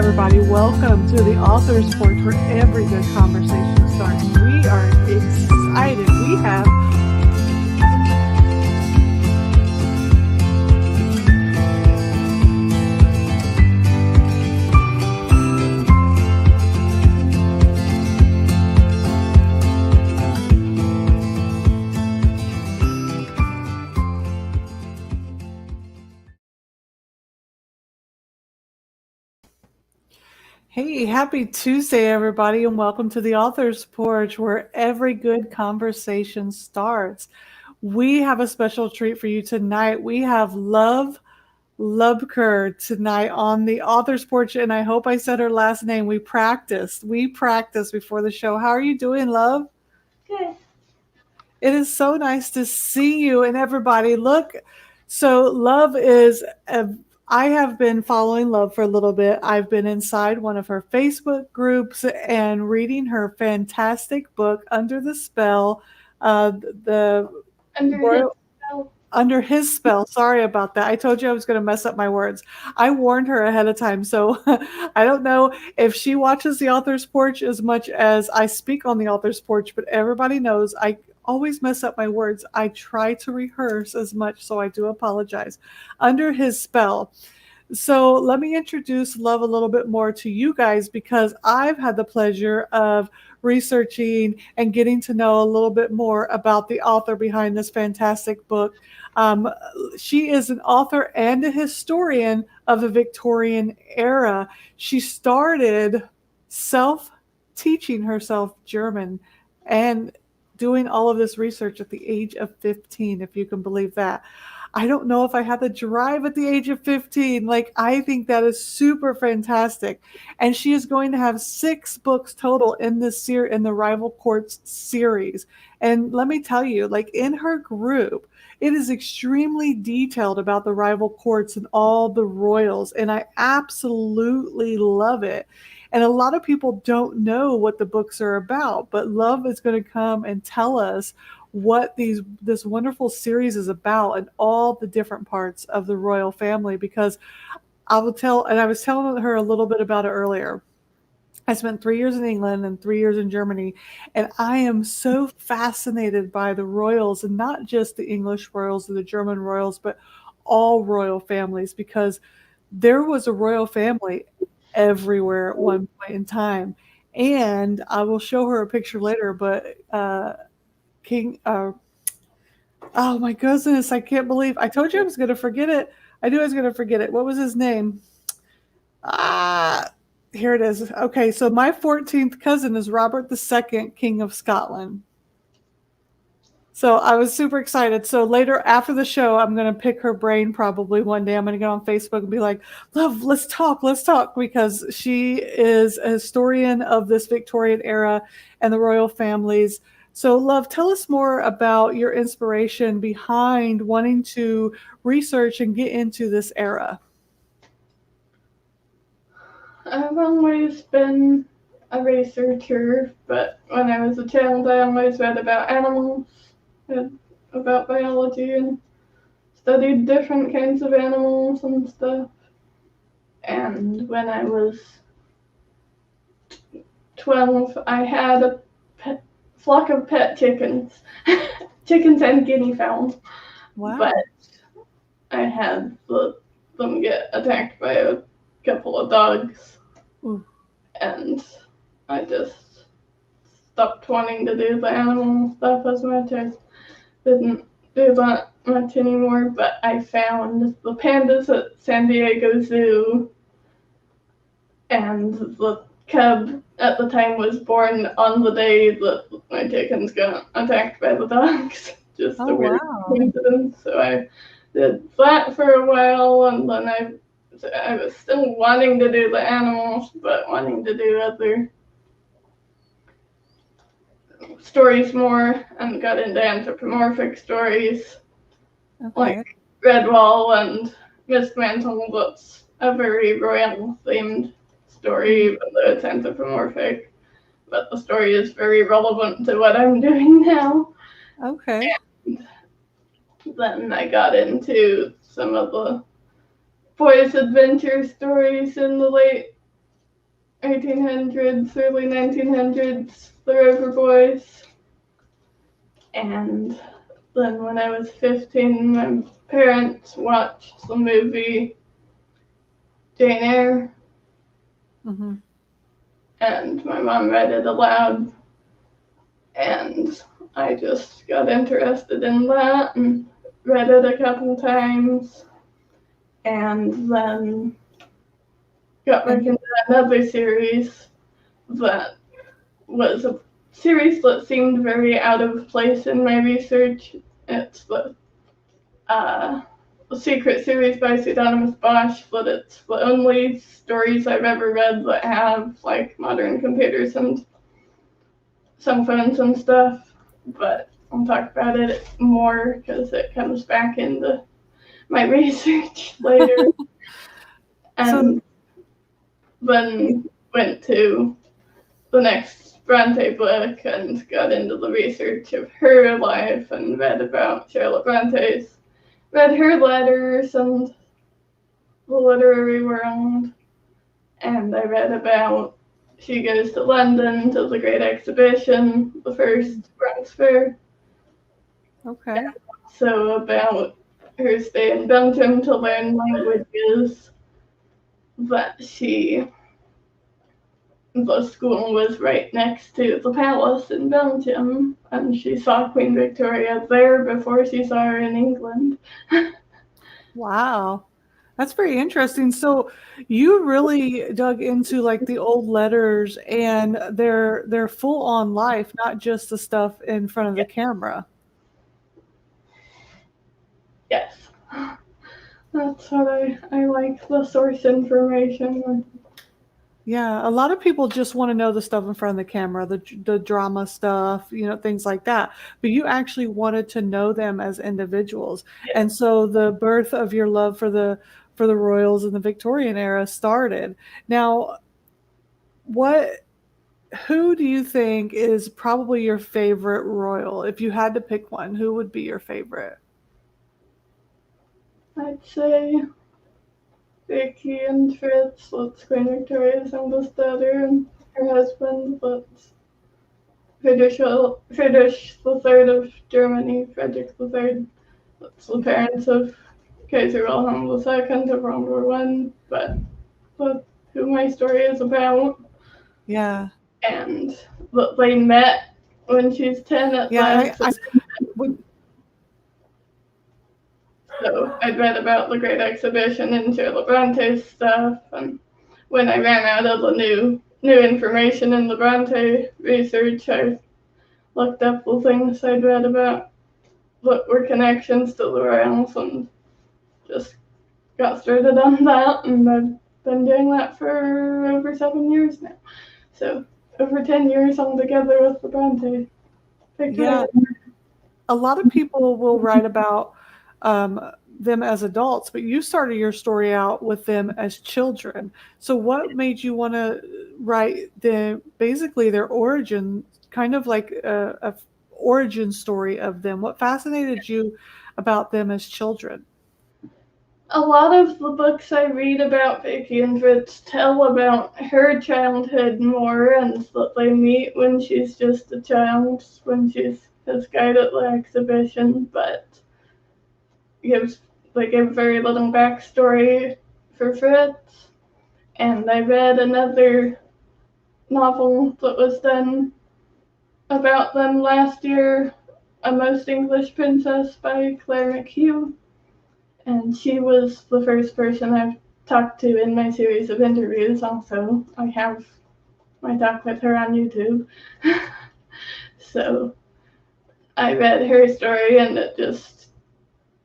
everybody. Welcome to the Author's Porch, where every good conversation starts. We are excited. We have Hey, happy Tuesday, everybody, and welcome to the Author's Porch, where every good conversation starts. We have a special treat for you tonight. We have Luv Lubker tonight on the Author's Porch, and I hope I said her last name. We practiced before the show. How are you doing, Luv? Good. It is so nice to see you, and everybody, look. So Luv is I have been following Luv for a little bit. I've been inside one of her Facebook groups and reading her fantastic book, Under the Spell. Under his spell. Sorry about that. I told you I was going to mess up my words. I warned her ahead of time. So I don't know if she watches the Author's Porch as much as I speak on the Author's Porch, but everybody knows I always mess up my words. I try to rehearse as much, so I do apologize. Under his spell. So let me introduce Luv a little bit more to you guys, because I've had the pleasure of researching and getting to know a little bit more about the author behind this fantastic book. She is an author and a historian of the Victorian era. She started self-teaching herself German and doing all of this research at the age of 15, if you can believe that. I don't know if I had the drive at the age of 15. I think that is super fantastic. And she is going to have 6 books total in this in the Rival Courts series. And let me tell you, in her group, it is extremely detailed about the rival courts and all the royals. And I absolutely love it. And a lot of people don't know what the books are about, but Luv is going to come and tell us what this wonderful series is about and all the different parts of the royal family, because I was telling her a little bit about it earlier. I spent 3 years in England and 3 years in Germany, and I am so fascinated by the royals, and not just the English royals or the German royals, but all royal families, because there was a royal family everywhere at one point in time. And I will show her a picture later, but oh my goodness, I can't believe I told you I was going to forget it. I knew I was going to forget it. What was his name? Here it is. Okay, so my 14th cousin is Robert II, King of Scotland. So I was super excited. So later, after the show, I'm going to pick her brain probably one day. I'm going to go on Facebook and be like, Luv, let's talk, because she is a historian of this Victorian era and the royal families. So Luv, tell us more about your inspiration behind wanting to research and get into this era. I've always been a researcher, but when I was a child, I always read about animals, read about biology, and studied different kinds of animals and stuff. And when I was 12, I had a flock of pet chickens, chickens and guinea fowls. Wow. But I had them get attacked by a couple of dogs. Ooh. And I just stopped wanting to do the animal stuff as much. I didn't do that much anymore, but I found the pandas at San Diego Zoo, and the cub at the time was born on the day that my chickens got attacked by the dogs. Just a weird coincidence. So I did that for a while, and then I was still wanting to do the animals, but wanting to do other stories more, and got into anthropomorphic stories, like Redwall and Miss Mantle. That's a very royal themed story, even though it's anthropomorphic. But the story is very relevant to what I'm doing now. Okay. And then I got into some of the boys' adventure stories in the late 1800s, early 1900s, the Rover Boys. And then when I was 15, my parents watched the movie Jane Eyre, Mm-hmm. and my mom read it aloud, and I just got interested in that and read it a couple times, and then got back into another series that was a series that seemed very out of place in my research. It's the secret series by Pseudonymous Bosch, but it's the only stories I've ever read that have like modern computers and some phones and stuff. But I'll talk about it more because it comes back into my research later. And then went to the next Bronte book and got into the research of her life and read about Charlotte Bronte's, read her letters and the literary world, and I read about she goes to London to the Great Exhibition, the first Bronx Fair. Okay. So about her stay in Belgium to learn languages, that the school was right next to the palace in Belgium, and she saw Queen Victoria there before she saw her in England. Wow. That's very interesting. So you really dug into like the old letters and their full on life, not just the stuff in front of the camera. Yes. That's what I like, the source information. Yeah, a lot of people just want to know the stuff in front of the camera, the drama stuff, things like that. But you actually wanted to know them as individuals. And so the birth of your love for the royals in the Victorian era started. Now, who do you think is probably your favorite royal? If you had to pick one, who would be your favorite? I'd say Vicky and Fritz, that's Queen Victoria's eldest daughter, and her husband, that's Friedrich III of Germany, Friedrich III. That's the parents of Kaiser Wilhelm II of World War I, but that's who my story is about. Yeah. And they met when she's 10 at Yeah, the would. So I'd read about the Great Exhibition and Charlotte Bronte's stuff, and when I ran out of the new information in the Bronte research, I looked up the things I'd read about what were connections to the royals and just got started on that, and I've been doing that for over 7 years now. So over 10 years altogether with the Bronte. Yeah, a lot of people will write about them as adults, but you started your story out with them as children. So what made you want to write basically their origin, kind of like a origin story of them? What fascinated you about them as children? A lot of the books I read about Vicky and Fritz tell about her childhood more, and that they meet when she's just a child, when she's his guide at the exhibition, but they give very little backstory for Fritz. And I read another novel that was done about them last year, A Most English Princess by Claire McHugh. And she was the first person I've talked to in my series of interviews also. I have my talk with her on YouTube. So I read her story, and it just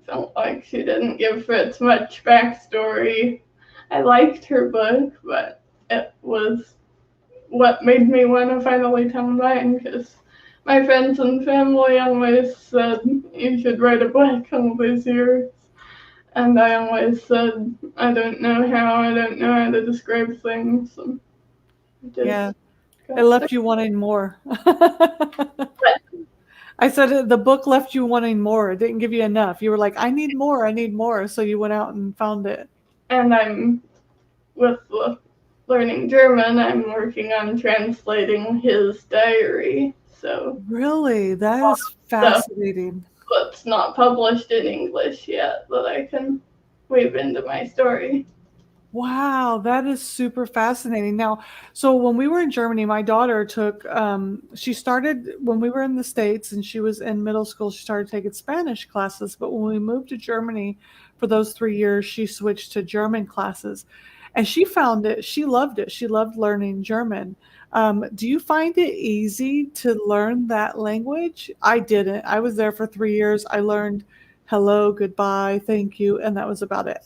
felt like she didn't give Fritz much backstory. I liked her book, but it was what made me want to finally tell mine, because my friends and family always said, you should write a book all these years. And I always said, I don't know how to describe things. And Yeah, it left you wanting more. I said the book left you wanting more. It didn't give you enough. You were like, I need more, I need more. So you went out and found it. And I'm with the learning German, I'm working on translating his diary. So Really? That is stuff fascinating. that's not published in English yet that I can weave into my story. Wow, that is super fascinating. Now, so when we were in Germany, my daughter took, she started when we were in the States and she was in middle school, she started taking Spanish classes. But when we moved to Germany for those 3 years, she switched to German classes. And she found it, she loved it. She loved learning German. Do you find it easy to learn that language? I didn't. I was there for 3 years. I learned hello, goodbye, thank you, and that was about it.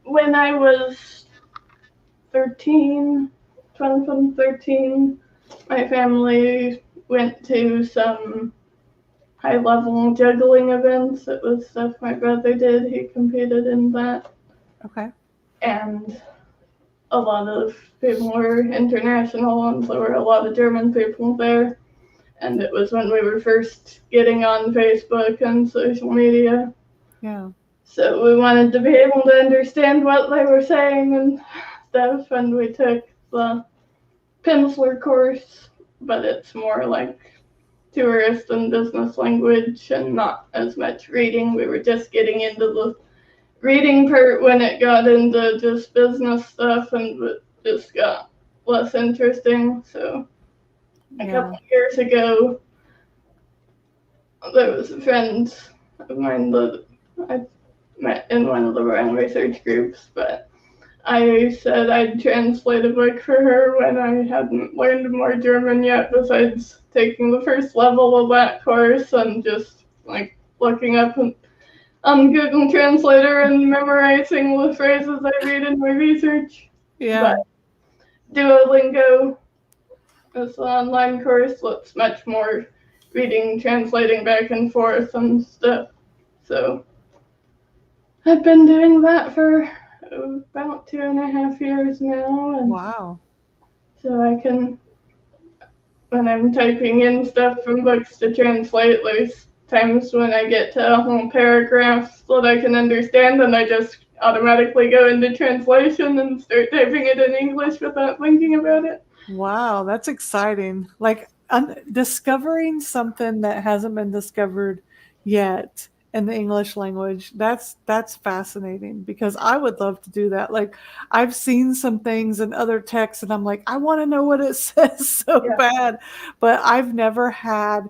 When I was 13, 12 and 13, my family went to some high level juggling events. It was stuff my brother did. He competed in that. Okay. And a lot of people were international, and there were a lot of German people there. And it was when we were first getting on Facebook and social media. Yeah. So we wanted to be able to understand what they were saying and stuff, and we took the Pimsleur course, but it's more like tourist and business language and not as much reading. We were just getting into the reading part when it got into just business stuff, and it just got less interesting. So a couple of years ago, there was a friend of mine that I met in one of the wrong research groups, but I said I'd translate a book for her when I hadn't learned more German yet, besides taking the first level of that course and just like looking up on Google Translator and memorizing the phrases I read in my research. Yeah. But Duolingo is an online course that's much more reading, translating back and forth and stuff. So I've been doing that for about 2.5 years now, and Wow. so I can, when I'm typing in stuff from books to translate, there's times when I get to a whole paragraph that I can understand, and I just automatically go into translation and start typing it in English without thinking about it. Wow, that's exciting. Like discovering something that hasn't been discovered yet in the English language. That's fascinating because I would love to do that. Like I've seen some things in other texts and I'm like, I want to know what it says so Yeah. bad, but I've never had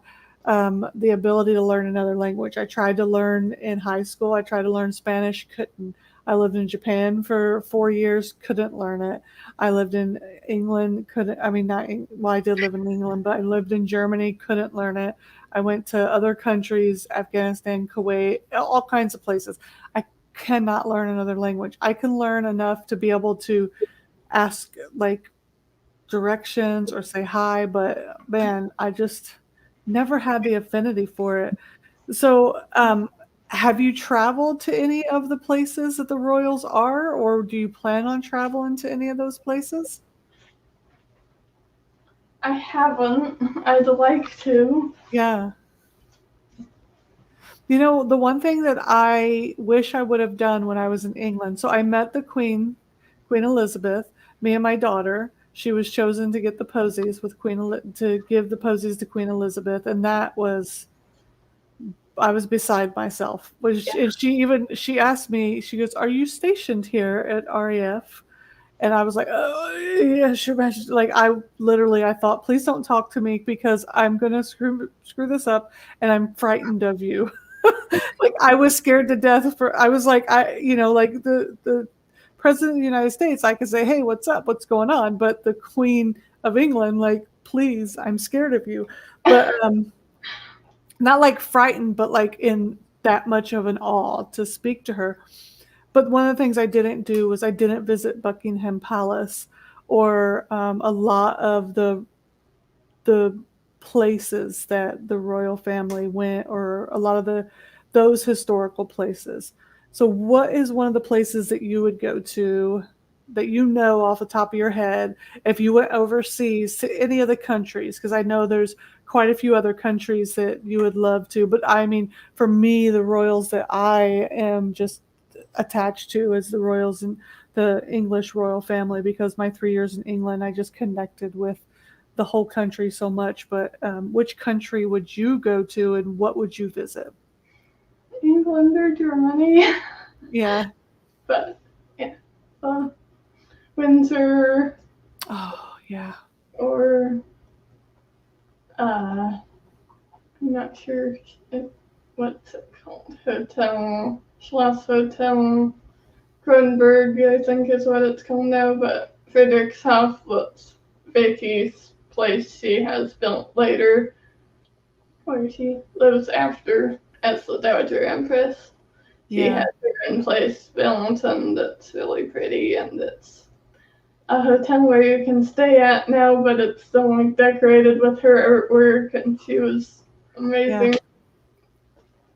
the ability to learn another language. I tried to learn in high school. I tried to learn Spanish, couldn't. I lived in Japan for 4 years, couldn't learn it. I lived in England, couldn't, I mean, not, well, I did live in England, but I lived in Germany, couldn't learn it. I went to other countries, Afghanistan, Kuwait, all kinds of places. I cannot learn another language. I can learn enough to be able to ask like directions or say hi, but man, I just never had the affinity for it. So, have you traveled to any of the places that the Royals are, or do you plan on traveling to any of those places? I haven't. I'd like to. Yeah. You know, the one thing that I wish I would have done when I was in England, so I met the Queen, Queen Elizabeth, me and my daughter. She was chosen to get the posies with to give the posies to Queen Elizabeth, and that was I was beside myself. And she asked me, she goes, "Are you stationed here at RAF?" And I was like, "Oh yeah, sure." Like I thought, please don't talk to me because I'm gonna screw this up, and I'm frightened of you. Like I was scared to death I was like like the president of the United States, I could say, "Hey, what's up? What's going on?" But the Queen of England, like, please, I'm scared of you. But not like frightened, but like in that much of an awe to speak to her. But one of the things I didn't do was I didn't visit Buckingham Palace or a lot of the places that the royal family went, or a lot of those historical places. So what is one of the places that you would go to that you know off the top of your head if you went overseas to any of the countries? Because I know there's quite a few other countries that you would love to, but I mean, for me, the royals that I am just attached to is the royals and the English royal family, because my 3 years in England, I just connected with the whole country so much. But which country would you go to, and what would you visit? England or Germany. Yeah. But yeah, Windsor. Oh, yeah. Or I'm not sure what's it called. Hotel Schloss Hotel Kronberg, I think is what it's called now. But Friedrichshof, that's Vicky's place she has built later, where she lives after as the Dowager Empress. She Yeah. has her own place built, and it's really pretty, and it's a hotel where you can stay at now, but it's still like decorated with her artwork, and she was amazing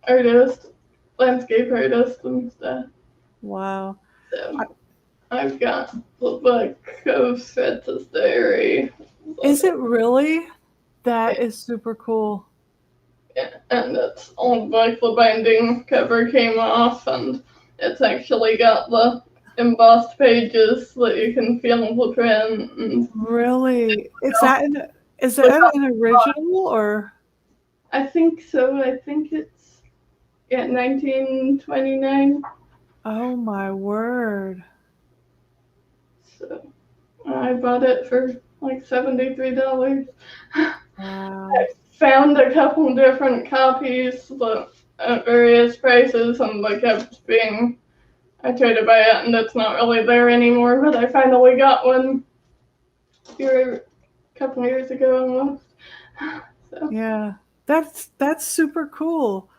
artist, landscape artist and stuff. Wow. So I've got the book of Fritz's diary. Is it really? That is super cool. Yeah, and it's old book. The binding cover came off, and it's actually got the embossed pages that you can feel the print. And Really? Is that an original or? I think so. I think it's 1929. Oh my word. So I bought it for like $73. Wow. I found a couple different copies at various prices, and they kept being. I tried to buy it, and it's not really there anymore. But I finally got one a couple years ago almost. So. Yeah. That's super cool.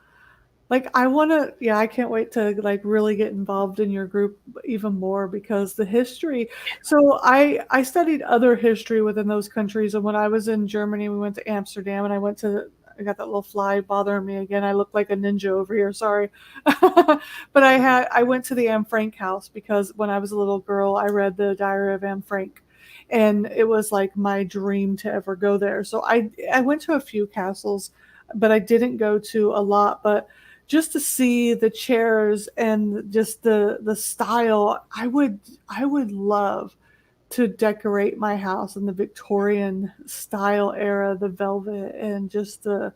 Like I can't wait to like really get involved in your group even more, because the history. So I studied other history within those countries, and when I was in Germany, we went to Amsterdam, and I got that little fly bothering me again. I look like a ninja over here, sorry. But I went to the Anne Frank house because when I was a little girl, I read the Diary of Anne Frank, and it was like my dream to ever go there. So I went to a few castles, but I didn't go to a lot. But just to see the chairs and just the style, I would love to decorate my house in the Victorian style era, the velvet and just the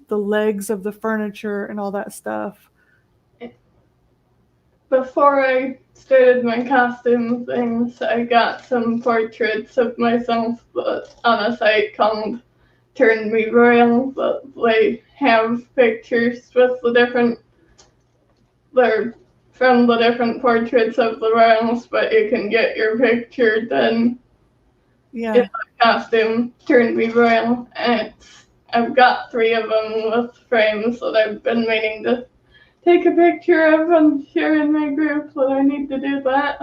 legs of the furniture and all that stuff. Before I started my costume things, I got some portraits of myself on a site called Turn Me Royal, but they have pictures with they're from the different portraits of the royals, but you can get your picture done in the costume Turn Me Royal, and I've got 3 of them with frames that I've been meaning to take a picture of and share in my group, so I need to do that.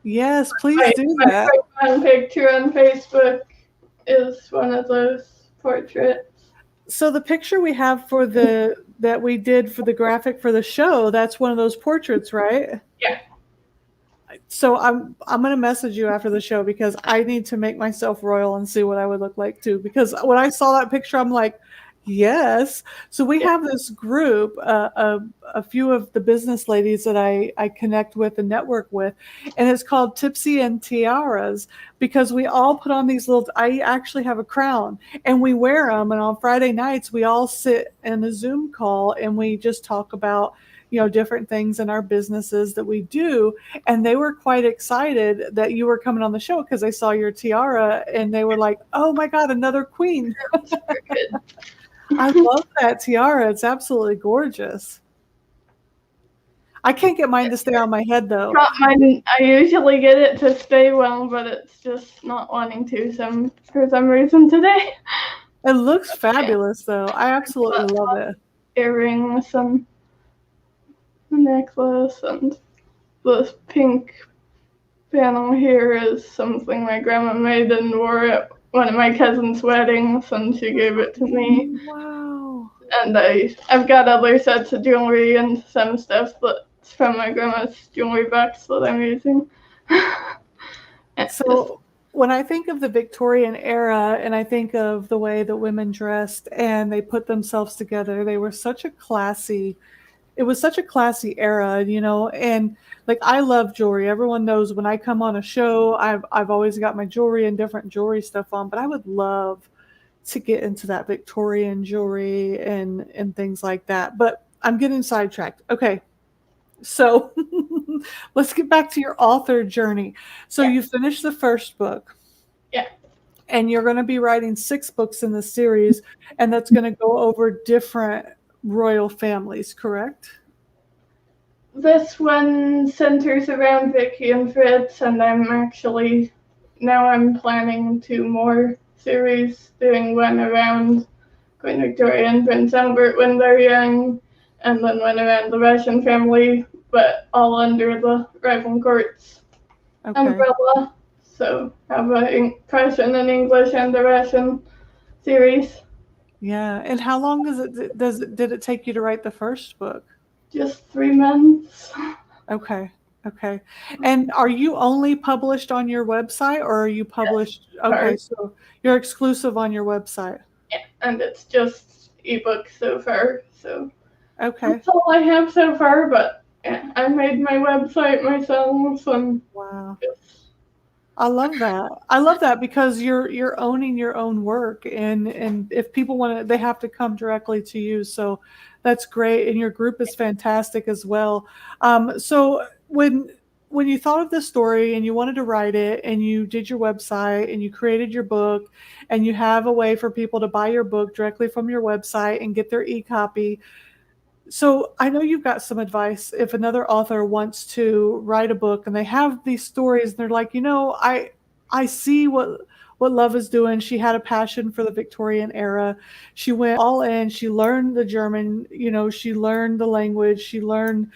Yes, please do that. My picture on Facebook is one of those portraits. So the picture we have that we did for the graphic for the show, that's one of those portraits, right? Yeah. So I'm gonna message you after the show, because I need to make myself royal and see what I would look like too. Because when I saw that picture, I'm like, yes. So we have this group, a few of the business ladies that I connect with and network with, and it's called Tipsy and Tiaras, because we all put on these little. I actually have a crown, and we wear them. And on Friday nights, we all sit in a Zoom call and we just talk about different things in our businesses that we do. And they were quite excited that you were coming on the show because they saw your tiara and they were like, oh my God, another queen. I love that tiara. It's absolutely gorgeous. I can't get mine to stay on my head though. Mine, I usually get it to stay well, but it's just not wanting to for some reason today. It looks fabulous though. I absolutely love it. Earrings and necklace, and the pink panel here is something my grandma made and wore at one of my cousin's weddings, and she gave it to me. Wow. And I've got other sets of jewelry and some stuff that's from my grandma's jewelry box that I'm using. So when I think of the Victorian era and I think of the way that women dressed and they put themselves together, they were such a classy it was such a classy era, you know, and like I love jewelry. Everyone knows when I come on a show, I've always got my jewelry and different jewelry stuff on, but I would love to get into that Victorian jewelry and things like that. But I'm getting sidetracked. Okay. So let's get back to your author journey. So Yeah. you finished the first book Yeah. and you're going to be writing 6 books in the series, and that's going to go over different royal families, correct? This one centers around Vicky and Fritz, and I'm planning 2 more series, doing one around Queen Victoria and Prince Albert when they're young, and then one around the Russian family, but all under the Rival Courts Okay. umbrella. So have a Prussian and English and the Russian series. Yeah. And how long did it take you to write the first book? Just 3 months. Okay. Okay. And are you only published on your website, or are you published? Okay, Far. so you're exclusive on your website. Yeah, and it's just ebook so far. So Okay. that's all I have so far. But yeah, I made my website myself, and Wow. just I love that. I love that because you're owning your own work, and if people want to, they have to come directly to you. So that's great, and your group is fantastic as well. So when you thought of this story and you wanted to write it, and you did your website and you created your book, and you have a way for people to buy your book directly from your website and get their e-copy, so I know you've got some advice if another author wants to write a book and they have these stories and they're like, you know, I see what Love is doing. She had a passion for the Victorian era. She went all in. She learned the German, you know, she learned the language, she learned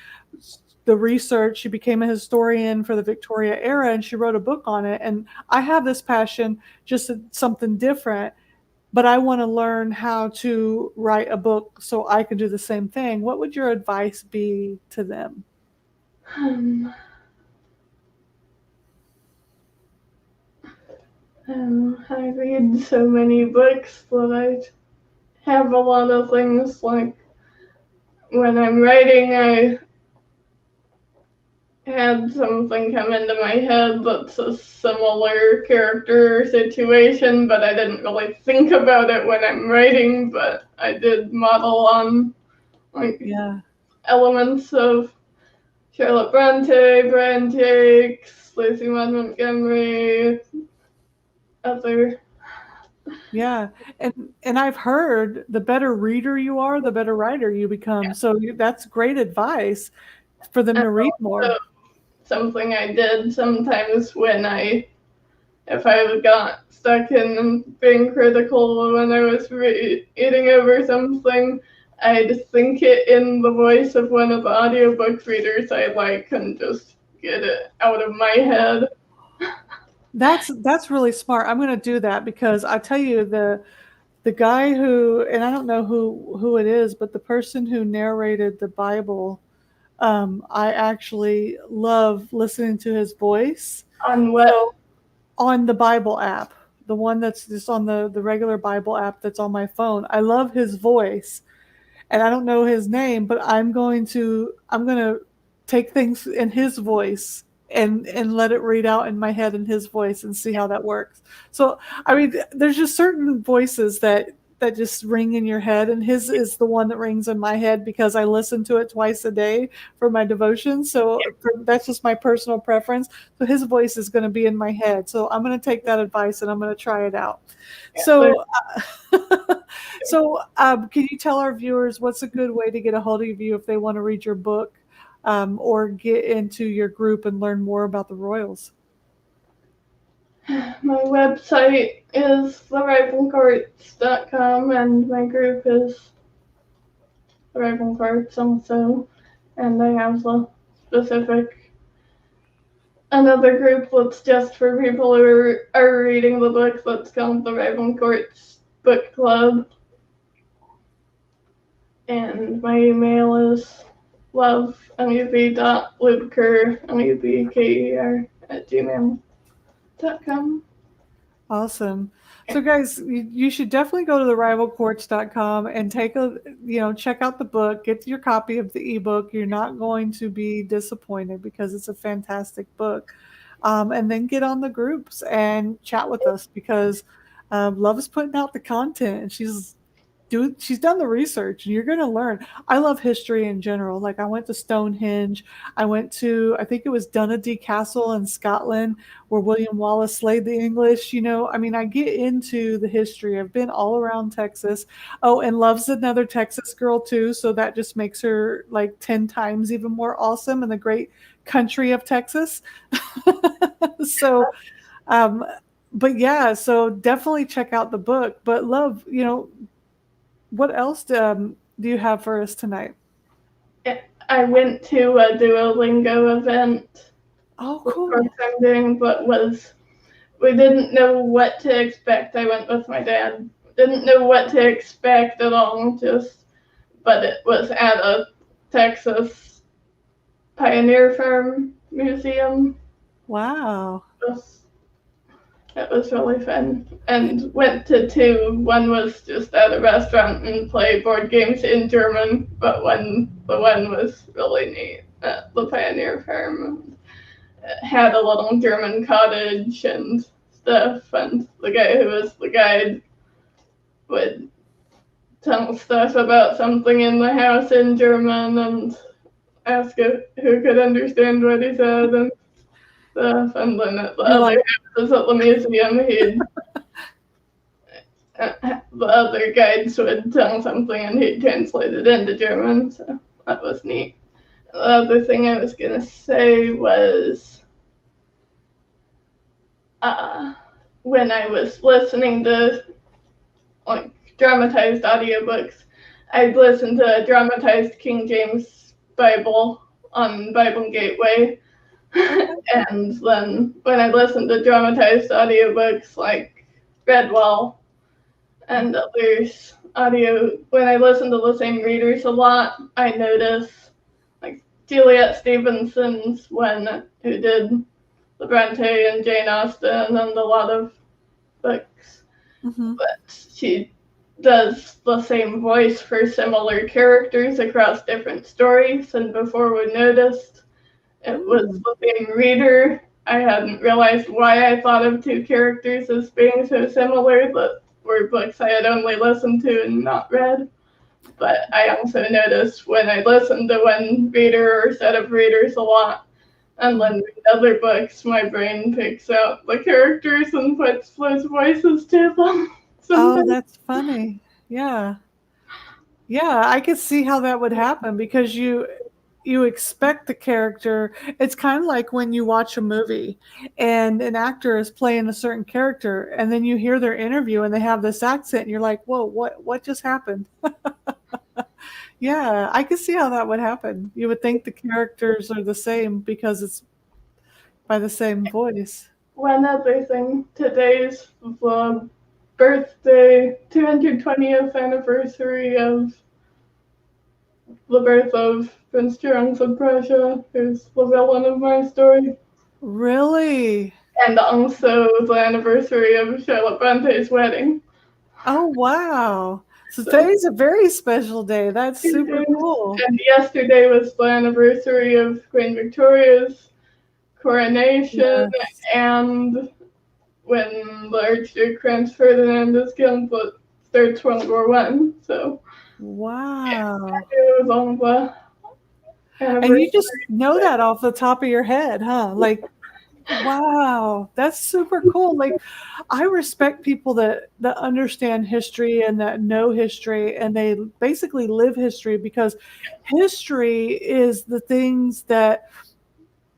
the research. She became a historian for the Victoria era and she wrote a book on it. And I have this passion, just something different, but I want to learn how to write a book so I can do the same thing. What would your advice be to them? um, I read so many books that I have a lot of things like when I'm writing, I had something come into my head that's a similar character situation, but I didn't really think about it when I'm writing, but I did model on like Yeah. elements of Charlotte Bronte, Brian Jakes, Lucy Maud Montgomery, other. Yeah. And I've heard the better reader you are, the better writer you become. So that's great advice for them And to read also more. something I did sometimes if I got stuck in being critical when I was reading over something, I'd think it in the voice of one of the audiobook readers I like and just get it out of my head. That's really smart. I'm going to do that because I tell you the guy who, and I don't know who it is, but the person who narrated the Bible, I actually love listening to his voice. On what? So on the Bible app, the one that's just on the regular Bible app that's on my phone, I love his voice, and I don't know his name, but I'm going to take things in his voice and let it read out in my head in his voice and see how that works. So I mean, there's just certain voices that just ring in your head, and his is the one that rings in my head because I listen to it twice a day for my devotion. So that's just my personal preference. So his voice is going to be in my head. So I'm going to take that advice and I'm going to try it out. Yeah, So, can you tell our viewers what's a good way to get a hold of you if they want to read your book, or get into your group and learn more about the Royals? my website is therivalcourts.com and my group is the Rival Courts also, and I have a specific another group that's just for people who are reading the book that's called the Rival Courts Book Club. And my email is luvlubker@gmail.com. Awesome. So guys, you should definitely go to the rivalcourts.com and take a, check out the book, get your copy of the ebook. You're not going to be disappointed because it's a fantastic book. And then get on the groups and chat with us because Love is putting out the content and she's done the research and you're going to learn. I love history in general. Like I went to Stonehenge. I went to, I think it was Dunedin Castle in Scotland where William Wallace slayed the English. I mean, I get into the history. I've been all around Texas. Oh, and Love's another Texas girl too. So that just makes her like 10 times even more awesome in the great country of Texas. so, um, but yeah, so definitely check out the book. But Love, what else do you have for us tonight? I went to a Duolingo event. Oh, The cool. first time doing, but we didn't know what to expect. I went with my dad. Didn't know what to expect at all. But it was at a Texas pioneer firm museum. Wow. It was really fun. And went to two. One was just at a restaurant and play board games in German, but the one was really neat at the Pioneer Farm. It had a little German cottage and stuff, and the guy who was the guide would tell stuff about something in the house in German and ask who could understand what he said and stuff. And then at the You're other like, houses at the museum, the other guides would tell something and he'd translate it into German, so that was neat. The other thing I was gonna say was when I was listening to like dramatized audiobooks, I'd listen to a dramatized King James Bible on Bible Gateway. And then when I listened to dramatized audiobooks like Redwall and others when I listen to the same readers a lot, I notice like Juliet Stevenson's one who did the Bronte and Jane Austen and a lot of books, mm-hmm. but she does the same voice for similar characters across different stories, and before we noticed it was the same reader. I hadn't realized why I thought of two characters as being so similar, but were books I had only listened to and not read. But I also noticed when I listened to one reader or set of readers a lot, and then read other books, my brain picks out the characters and puts those voices to them. Oh, that's funny. Yeah. Yeah, I could see how that would happen because you expect the character. It's kind of like when you watch a movie and an actor is playing a certain character and then you hear their interview and they have this accent and you're like, "Whoa, what just happened?" Yeah, I could see how that would happen. You would think the characters are the same because it's by the same voice. One other thing, today's the birthday, 220th anniversary of the birth of Prince Charles of Prussia, who's the villain of my story. Really? And also the anniversary of Charlotte Bronte's wedding. Oh, wow. So today's a very special day. That's super cool. And yesterday was the anniversary of Queen Victoria's coronation, Yes. and when the Archduke Franz Ferdinand is killed, but starts World War One. So Wow. it was on the And you just know that off the top of your head, huh? Like, wow, that's super cool. Like, I respect people that understand history and that know history and they basically live history because history is the things that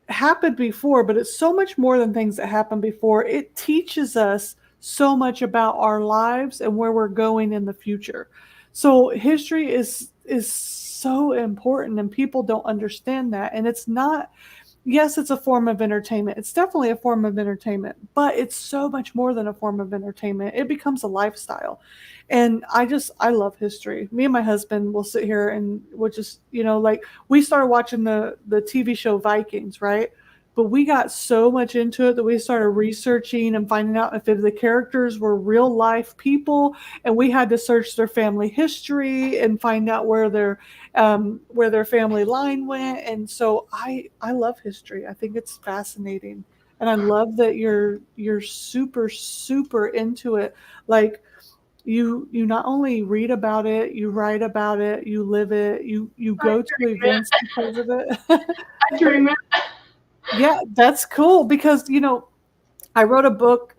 happened before, but it's so much more than things that happened before. It teaches us so much about our lives and where we're going in the future. So history is so important and people don't understand that. And it's not, yes, it's a form of entertainment. It's definitely a form of entertainment, but it's so much more than a form of entertainment. It becomes a lifestyle. And I love history. Me and my husband will sit here and we'll just, like we started watching the TV show Vikings, right? but we got so much into it that we started researching and finding out if the characters were real life people, and we had to search their family history and find out where their family line went. And so I love history. I think it's fascinating, and I love that you're super super into it. Like you not only read about it, you write about it, you live it, you I go to dream it. events because of it. I dream it. Yeah, that's cool because I wrote a book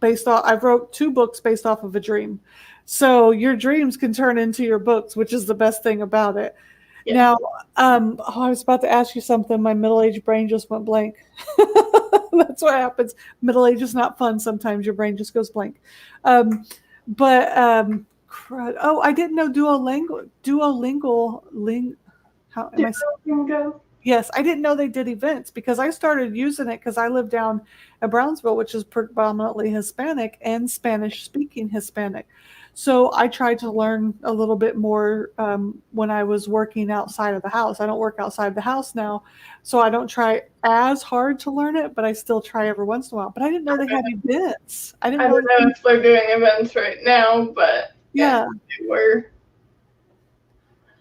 I wrote two books based off of a dream. So your dreams can turn into your books, which is the best thing about it. Yeah. Now, I was about to ask you something. My middle-aged brain just went blank. That's what happens. Middle age is not fun. Sometimes your brain just goes blank. But crud. Oh, I didn't know How am I? Go. Yes, I didn't know they did events because I started using it because I live down in Brownsville, which is predominantly Hispanic and Spanish speaking Hispanic. So I tried to learn a little bit more when I was working outside of the house. I don't work outside the house now, so I don't try as hard to learn it, but I still try every once in a while. But I didn't know they had events. I didn't I know. don't know if they're doing events right now, but Yeah. they were.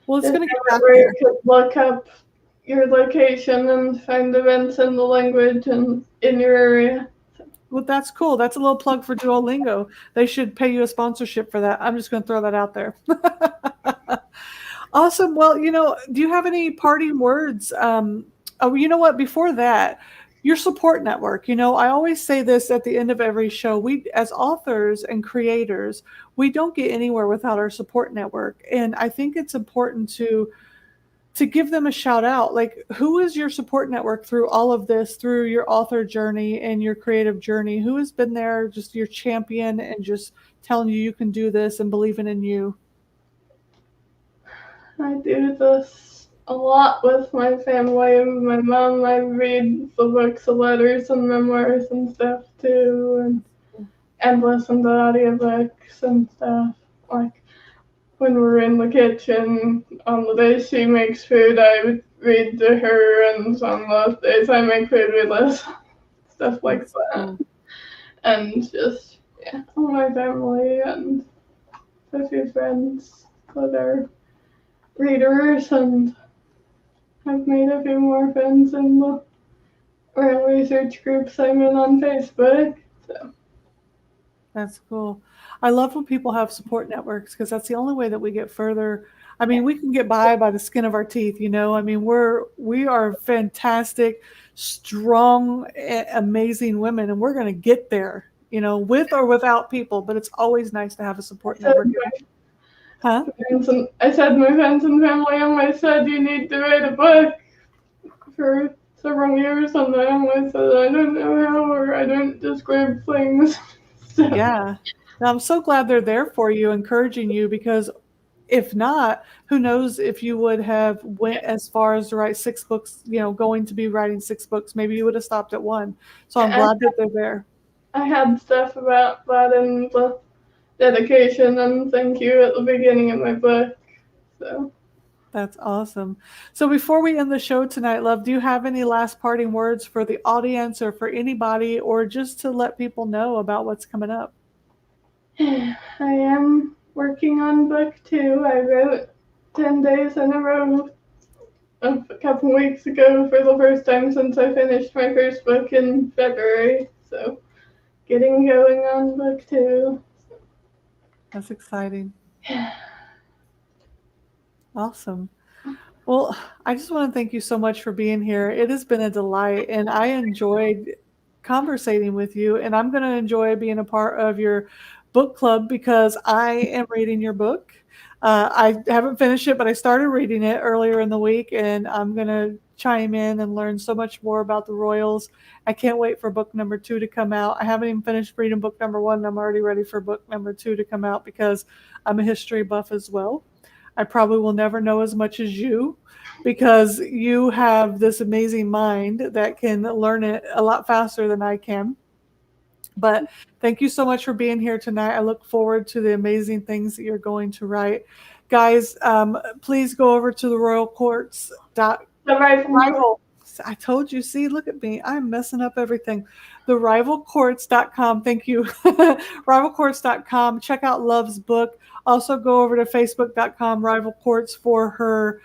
Well, it's going to get back Where there. you could look up your location and find events in the language and in your area. Well, that's cool. That's a little plug for Duolingo. They should pay you a sponsorship for that. I'm just going to throw that out there. Awesome. Well, do you have any parting words? Oh, you know what? Before that, your support network. I always say this at the end of every show. We, as authors and creators, we don't get anywhere without our support network. And I think it's important to give them a shout out. Like, who is your support network through all of this, through your author journey and your creative journey? Who has been there, just your champion, and just telling you can do this and believing in you? I do this a lot with my family. My mom, I read the books of letters and memoirs and stuff too, and listen to audiobooks and stuff. Like when we're in the kitchen on the days she makes food, I would read to her, and on the days I make food, we listen. Stuff like that. And just, yeah, all my family and a few friends that are readers, and I've made a few more friends in the royal research groups I'm in on Facebook. So That's cool. I love when people have support networks because that's the only way that we get further. I mean, we can get by the skin of our teeth. I mean, we are fantastic, strong, amazing women, and we're going to get there. With or without people. But it's always nice to have a support network. Huh? I said my friends and family always said you need to write a book for several years, and I always said I don't know how, or I don't describe things. So. Yeah. I'm so glad they're there for you, encouraging you, because if not, who knows if you would have went as far as to write 6 books, going to be writing 6 books. Maybe you would have stopped at 1. So I'm glad that they're there. I had stuff about that in the dedication and thank you at the beginning of my book. So that's awesome. So before we end the show tonight, Love, do you have any last parting words for the audience or for anybody, or just to let people know about what's coming up? I am working on book 2. I wrote 10 days in a row a couple weeks ago for the first time since I finished my first book in February. So getting going on book 2. That's exciting. Awesome. Well, I just want to thank you so much for being here. It has been a delight, and I enjoyed conversating with you, and I'm going to enjoy being a part of your book club because I am reading your book. I haven't finished it, but I started reading it earlier in the week, and I'm going to chime in and learn so much more about the royals. I can't wait for book number 2 to come out. I haven't even finished reading book number 1, and I'm already ready for book number 2 to come out because I'm a history buff as well. I probably will never know as much as you because you have this amazing mind that can learn it a lot faster than I can. But thank you so much for being here tonight. I look forward to the amazing things that you're going to write. Guys, please go over to the Royal Courts. I told you, see, look at me. I'm messing up everything. TheRivalCourts.com. Thank you. RivalCourts.com. Check out Love's book. Also go over to Facebook.com, Rival Courts, for her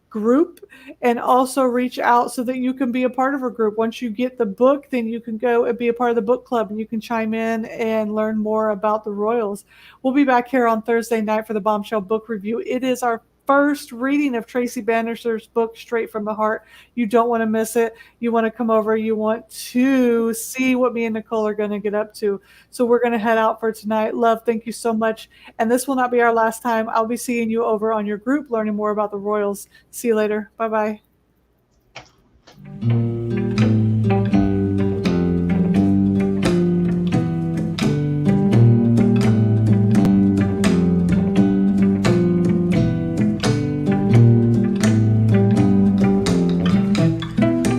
group, and also reach out so that you can be a part of her group. Once you get the book, then you can go and be a part of the book club, and you can chime in and learn more about the royals. We'll be back here on Thursday night for the Bombshell book review. It is our first reading of Tracy Bannister's book, Straight from the Heart. You don't want to miss it. You want to come over. You want to see what me and Nicole are going to get up to. So we're going to head out for tonight. Love, thank you so much. And this will not be our last time. I'll be seeing you over on your group, learning more about the royals. See you later. Bye-bye.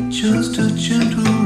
Just a gentle